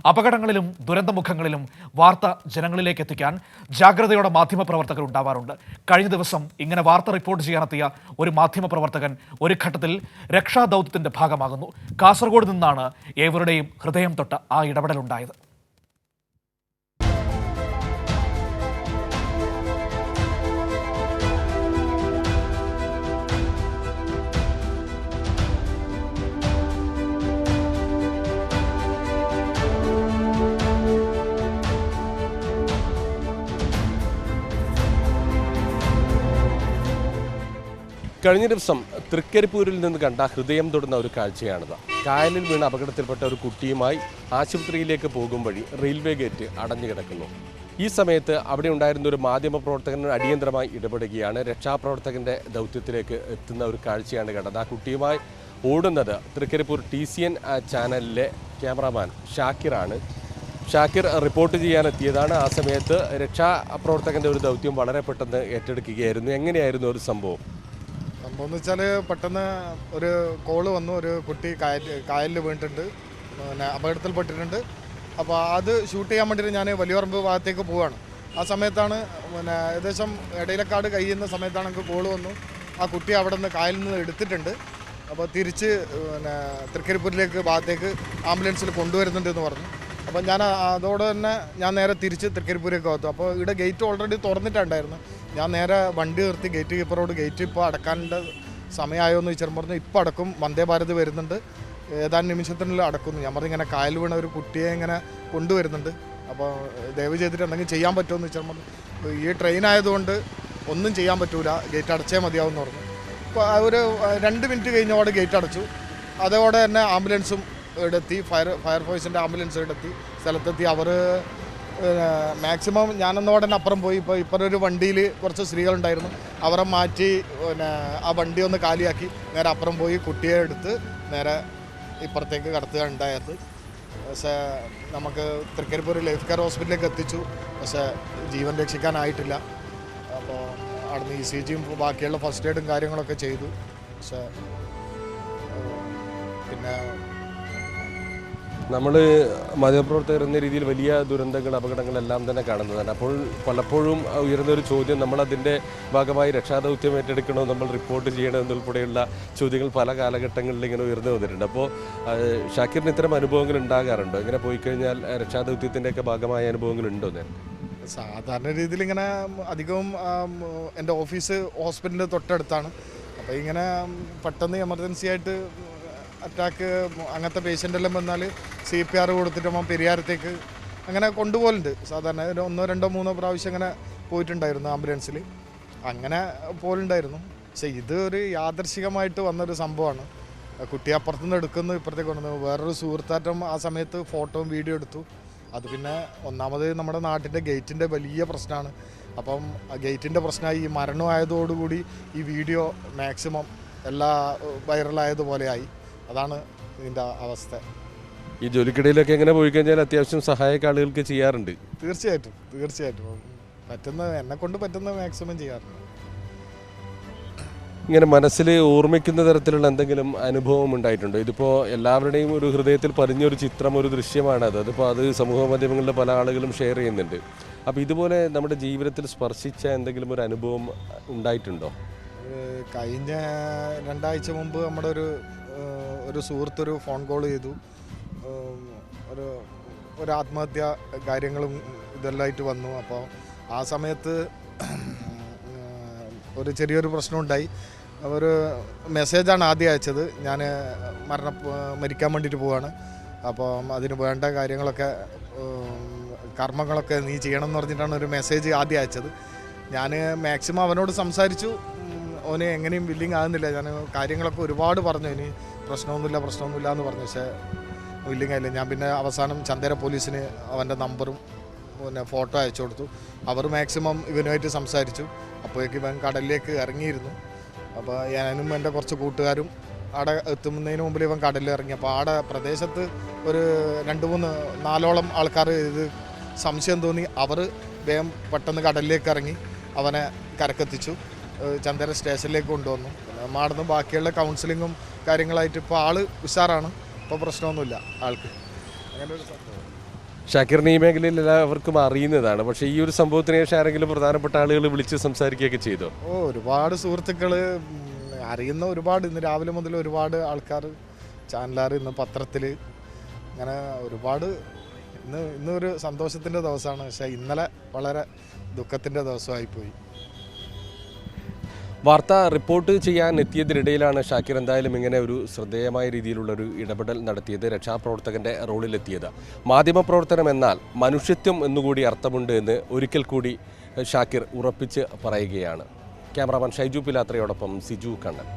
അപകടങ്ങളിലും ദുരന്തമുഖങ്ങളിലും വാർത്ത ജനങ്ങളിലേക്ക് എത്തിക്കാൻ ജാഗ്രതയോടെ മാധ്യമപ്രവർത്തകർ ഉണ്ടാവാറുണ്ട്. കഴിഞ്ഞ ദിവസം ഇങ്ങനെ വാർത്ത റിപ്പോർട്ട് ചെയ്യാനെത്തിയ ഒരു മാധ്യമപ്രവർത്തകൻ ഒരു ഘട്ടത്തിൽ രക്ഷാദൗത്യത്തിന്റെ ഭാഗമാകുന്നു. കാസർഗോഡ് നിന്നാണ് ഏവരുടെയും ഹൃദയം തൊട്ട ആ ഇടപെടലുണ്ടായത്. കഴിഞ്ഞ ദിവസം തൃക്കരിപ്പൂരിൽ നിന്ന് കണ്ട ഹൃദയം തൊടുന്ന ഒരു കാഴ്ചയാണിത്. കായലിൽ വീണ് അപകടത്തിൽപ്പെട്ട ഒരു കുട്ടിയുമായി ആശുപത്രിയിലേക്ക് പോകും വഴി റെയിൽവേ ഗേറ്റ് അടഞ്ഞു കിടക്കുന്നു. ഈ സമയത്ത് അവിടെ ഉണ്ടായിരുന്ന ഒരു മാധ്യമപ്രവർത്തകൻ അടിയന്തരമായി ഇടപെടുകയാണ്. രക്ഷാപ്രവർത്തകൻ്റെ ദൗത്യത്തിലേക്ക് എത്തുന്ന ഒരു കാഴ്ചയാണ് കണ്ടത്. ആ കുട്ടിയുമായി ഓടുന്നത് തൃക്കരിപ്പൂർ TCN ചാനലിലെ ക്യാമറാമാൻ ഷാക്കിറാണ്. ഷാക്കിർ റിപ്പോർട്ട് ചെയ്യാനെത്തിയതാണ്. ആ സമയത്ത് രക്ഷാപ്രവർത്തകൻ്റെ ഒരു ദൗത്യം വളരെ പെട്ടെന്ന് ഏറ്റെടുക്കുകയായിരുന്നു. എങ്ങനെയായിരുന്നു ഒരു സംഭവം എന്ന് വെച്ചാൽ പെട്ടെന്ന് ഒരു കോള് വന്നു, ഒരു കുട്ടി കായലിൽ വീണിട്ടുണ്ട്, പിന്നെ അപകടത്തിൽപ്പെട്ടിട്ടുണ്ട്. അപ്പോൾ അത് ഷൂട്ട് ചെയ്യാൻ വേണ്ടിയിട്ട് ഞാൻ വലിയപറമ്പ് ഭാഗത്തേക്ക് പോവുകയാണ്. ആ സമയത്താണ് പിന്നെ ഏകദേശം ഇടയിലക്കാട് കഴിയുന്ന സമയത്താണ് എനിക്ക് കോള് വന്നു. ആ കുട്ടി അവിടെ നിന്ന് കായലിൽ നിന്ന് എടുത്തിട്ടുണ്ട്, അപ്പോൾ തിരിച്ച് പിന്നെ തൃക്കരിപ്പൂരിലേക്ക് ഭാഗത്തേക്ക് ആംബുലൻസിൽ കൊണ്ടുവരുന്നുണ്ട് എന്ന് പറഞ്ഞു. അപ്പോൾ ഞാൻ അതോടെ തന്നെ ഞാൻ നേരെ തിരിച്ച് തൃക്കരിപ്പൂരേക്ക് വന്നു. അപ്പോൾ ഇവിടെ ഗേറ്റ് ഓൾറെഡി തുറന്നിട്ടുണ്ടായിരുന്നു. ഞാൻ നേരെ വണ്ടി നിർത്തി ഗേറ്റ് കീപ്പറോട് ഗേറ്റ് ഇപ്പോൾ അടക്കാനുള്ള സമയമായോ എന്ന് ചോദിച്ചാൽ പറഞ്ഞു ഇപ്പോൾ അടക്കും, വന്ദേ ഭാരത് വരുന്നുണ്ട്, ഏതാനും നിമിഷത്തിനുള്ളിൽ അടക്കുന്നു. ഞാൻ പറഞ്ഞു ഇങ്ങനെ കായൽ വീണ ഒരു കുട്ടിയെ ഇങ്ങനെ കൊണ്ടുവരുന്നുണ്ട്, അപ്പോൾ ദയവ് ചെയ്തിട്ട് എന്തെങ്കിലും ചെയ്യാൻ പറ്റുമോ എന്ന് ചോദിച്ചാൽ പറഞ്ഞു ഈ ട്രെയിൻ ആയതുകൊണ്ട് ഒന്നും ചെയ്യാൻ പറ്റൂല, ഗേറ്റ് അടച്ചേ മതിയാവും എന്ന് പറഞ്ഞു. അപ്പോൾ ഒരു 2 മിനിറ്റ് കഴിഞ്ഞോടെ ഗേറ്റ് അടച്ചു. അതോടെ തന്നെ ആംബുലൻസും ഇവിടെത്തി, ഫയർഫോഴ്സിൻ്റെ ആംബുലൻസ് ഇവിടെത്തി, സ്ഥലത്തെത്തി. അവർ മാക്സിമം ഞാനൊന്നോടെ തന്നെ അപ്പുറം പോയി. ഇപ്പോൾ ഒരു വണ്ടിയിൽ കുറച്ച് സ്ത്രീകളുണ്ടായിരുന്നു, അവരെ മാറ്റി പിന്നെ ആ വണ്ടി ഒന്ന് കാലിയാക്കി നേരെ അപ്പുറം പോയി കുട്ടിയെ എടുത്ത് നേരെ ഇപ്പുറത്തേക്ക് കടത്തുക ഉണ്ടായത്. പക്ഷേ നമുക്ക് തൃക്കരിപ്പൂർ ലൈഫ് കെയർ ഹോസ്പിറ്റലിലേക്ക് എത്തിച്ചു, പക്ഷേ ജീവൻ രക്ഷിക്കാനായിട്ടില്ല. അപ്പോൾ അവിടുന്ന് ECGയും ബാക്കിയുള്ള ഫസ്റ്റ് എയ്ഡും കാര്യങ്ങളൊക്കെ ചെയ്തു. പക്ഷേ പിന്നെ നമ്മൾ മാധ്യമപ്രവർത്തകർ എന്ന രീതിയിൽ വലിയ ദുരന്തങ്ങൾ അപകടങ്ങളെല്ലാം തന്നെ കാണുന്നതാണ്. അപ്പോൾ പലപ്പോഴും ഉയർന്നൊരു ചോദ്യം, നമ്മളതിൻ്റെ ഭാഗമായി രക്ഷാദൗത്യം ഏറ്റെടുക്കണോ, നമ്മൾ റിപ്പോർട്ട് ചെയ്യണോ എന്നുൾപ്പെടെയുള്ള ചോദ്യങ്ങൾ പല കാലഘട്ടങ്ങളിൽ ഇങ്ങനെ ഉയർന്നു വന്നിട്ടുണ്ട്. അപ്പോൾ ഷാക്കിറിന് ഇത്തരം അനുഭവങ്ങൾ ഉണ്ടാകാറുണ്ടോ? ഇങ്ങനെ പോയി കഴിഞ്ഞാൽ രക്ഷാദൗത്യത്തിൻ്റെയൊക്കെ ഭാഗമായ അനുഭവങ്ങളുണ്ടോ? സാധാരണ രീതിയിൽ ഇങ്ങനെ അധികവും എൻ്റെ ഓഫീസ് ഹോസ്പിറ്റലിൻ്റെ തൊട്ടടുത്താണ്. അപ്പോൾ ഇങ്ങനെ പെട്ടെന്ന് എമർജൻസി ആയിട്ട് അറ്റാക്ക് അങ്ങനത്തെ പേഷ്യൻ്റെല്ലാം വന്നാൽ CPR കൊടുത്തിട്ട് നമ്മൾ പെരിയാരത്തേക്ക് അങ്ങനെ കൊണ്ടുപോലുണ്ട്. സാധാരണ 1, 2, 3 പ്രാവശ്യം അങ്ങനെ പോയിട്ടുണ്ടായിരുന്നു ആംബുലൻസിൽ, അങ്ങനെ പോലുണ്ടായിരുന്നു. പക്ഷേ ഇത് ഒരു യാദർശികമായിട്ട് വന്നൊരു സംഭവമാണ്. കുട്ടി അപ്പുറത്തുനിന്ന് എടുക്കുന്നു, ഇപ്പുറത്തേക്ക് കൊണ്ടുവന്നു. വേറൊരു സുഹൃത്താറ്റം ആ സമയത്ത് ഫോട്ടോയും വീഡിയോ എടുത്തു. അത് പിന്നെ ഒന്നാമത് നമ്മുടെ നാട്ടിൻ്റെ ഗേറ്റിൻ്റെ വലിയ പ്രശ്നമാണ്. അപ്പം ഗേറ്റിൻ്റെ പ്രശ്നമായി, ഈ മരണമായതോടുകൂടി ഈ വീഡിയോ മാക്സിമം എല്ലാ വൈറലായതുപോലെയായി. അതാണ് ഇതിൻ്റെ അവസ്ഥ. ഈ ജോലിക്കിടയിലൊക്കെ എങ്ങനെ പോയി കഴിഞ്ഞാൽ അത്യാവശ്യം സഹായമൊക്കെ ആളുകൾക്ക് ചെയ്യാറുണ്ട്? തീർച്ചയായിട്ടും എന്നെക്കൊണ്ട് പറ്റുന്ന മാക്സിമം ചെയ്യാറുണ്ട്. ഇങ്ങനെ മനസ്സിൽ ഓർമ്മിക്കുന്ന തരത്തിലുള്ള എന്തെങ്കിലും അനുഭവം ഉണ്ടായിട്ടുണ്ടോ? ഇതിപ്പോൾ എല്ലാവരുടെയും ഒരു ഹൃദയത്തിൽ പതിഞ്ഞൊരു ചിത്രം, ഒരു ദൃശ്യമാണത്. അതിപ്പോൾ അത് സമൂഹ മാധ്യമങ്ങളിൽ പല ആളുകളും ഷെയർ ചെയ്യുന്നുണ്ട്. അപ്പോൾ ഇതുപോലെ നമ്മുടെ ജീവിതത്തിൽ സ്പർശിച്ച എന്തെങ്കിലും ഒരു അനുഭവം ഉണ്ടായിട്ടുണ്ടോ? കഴിഞ്ഞ 2 ആഴ്ച മുമ്പ് നമ്മുടെ ഒരു സുഹൃത്തൊരു ഫോൺ കോൾ ചെയ്തു. ഒരു ആത്മഹത്യ കാര്യങ്ങളും ഇതെല്ലാമായിട്ട് വന്നു. അപ്പോൾ ആ സമയത്ത് ഒരു ചെറിയൊരു പ്രശ്നമുണ്ടായി. ഒരു മെസ്സേജാണ് ആദ്യം അയച്ചത്, ഞാൻ മരിക്കാൻ വേണ്ടിയിട്ട് പോവാണ്, അപ്പോൾ അതിന് വേണ്ട കാര്യങ്ങളൊക്കെ കർമ്മങ്ങളൊക്കെ നീ ചെയ്യണം എന്ന് പറഞ്ഞിട്ടാണ് ഒരു മെസ്സേജ് ആദ്യം അയച്ചത്. ഞാൻ മാക്സിമം അവനോട് സംസാരിച്ചു. അവന് എങ്ങനെയും വില്ലിങ് ആകുന്നില്ല. ഞാൻ കാര്യങ്ങളൊക്കെ ഒരുപാട് പറഞ്ഞു, ഇനി പ്രശ്നമൊന്നുമില്ല എന്ന് പറഞ്ഞു. പക്ഷേ വില്ലിങ് ആയില്ല. ഞാൻ പിന്നെ അവസാനം ചന്ദേര പോലീസിന് അവൻ്റെ നമ്പറും പിന്നെ ഫോട്ടോ അയച്ചു കൊടുത്തു. അവർ മാക്സിമം ഇവനുമായിട്ട് സംസാരിച്ചു. അപ്പോഴേക്കും ഇവൻ കടലിലേക്ക് ഇറങ്ങിയിരുന്നു. അപ്പോൾ ഞാനും എൻ്റെ കുറച്ച് കൂട്ടുകാരും അവിടെ എത്തുന്നതിന് മുമ്പിൽ ഇവൻ കടലിൽ ഇറങ്ങി. അപ്പോൾ അവിടെ പ്രദേശത്ത് ഒരു 2-3-4ഓളം ആൾക്കാർ ഇത് സംശയം തോന്നി. അവർ വേഗം പെട്ടെന്ന് കടലിലേക്ക് ഇറങ്ങി അവനെ കരക്കെത്തിച്ചു, ചന്ദേര സ്റ്റേഷനിലേക്ക് കൊണ്ടുവന്നു. മാടുന്നു ബാക്കിയുള്ള കൗൺസിലിങ്ങും കാര്യങ്ങളായിട്ട് ഇപ്പോൾ ആൾ ഉഷാറാണ്, ഇപ്പോൾ പ്രശ്നമൊന്നുമില്ല ആൾക്ക്. അങ്ങനെ ഒരു സംഭവം. ഷാക്കിറിന് ഈ മേഖലയിൽ എല്ലാവർക്കും അറിയുന്നതാണ്. പക്ഷേ ഈ ഒരു സംഭവത്തിന് ശേഷം ആരെങ്കിലും പ്രധാനപ്പെട്ട ആളുകൾ വിളിച്ച് സംസാരിക്കുകയൊക്കെ ചെയ്തോ? ഒരുപാട് സുഹൃത്തുക്കൾ അറിയുന്ന ഒരുപാട്, ഇന്ന് രാവിലെ മുതൽ ഒരുപാട് ആൾക്കാർ, ചാനലുകാർ, ഇന്ന് പത്രത്തിൽ, അങ്ങനെ ഒരുപാട്. ഇന്നൊരു സന്തോഷത്തിൻ്റെ ദിവസമാണ്, പക്ഷേ ഇന്നലെ വളരെ ദുഃഖത്തിൻ്റെ ദിവസമായിപ്പോയി. വാർത്ത റിപ്പോർട്ട് ചെയ്യാൻ എത്തിയതിനിടയിലാണ് ഷാക്കിർ എന്തായാലും ഇങ്ങനെ ഒരു ശ്രദ്ധേയമായ രീതിയിലുള്ളൊരു ഇടപെടൽ നടത്തിയത്, രക്ഷാപ്രവർത്തകൻ്റെ റോളിലെത്തിയത്. മാധ്യമപ്രവർത്തനം എന്നാൽ മനുഷ്യത്വം എന്നുകൂടി അർത്ഥമുണ്ട് എന്ന് ഒരിക്കൽ കൂടി ഷാക്കിർ ഉറപ്പിച്ച് പറയുകയാണ്. ക്യാമറാമാൻ ഷൈജു പിലാത്രയോടൊപ്പം സിജു കണ്ണൻ.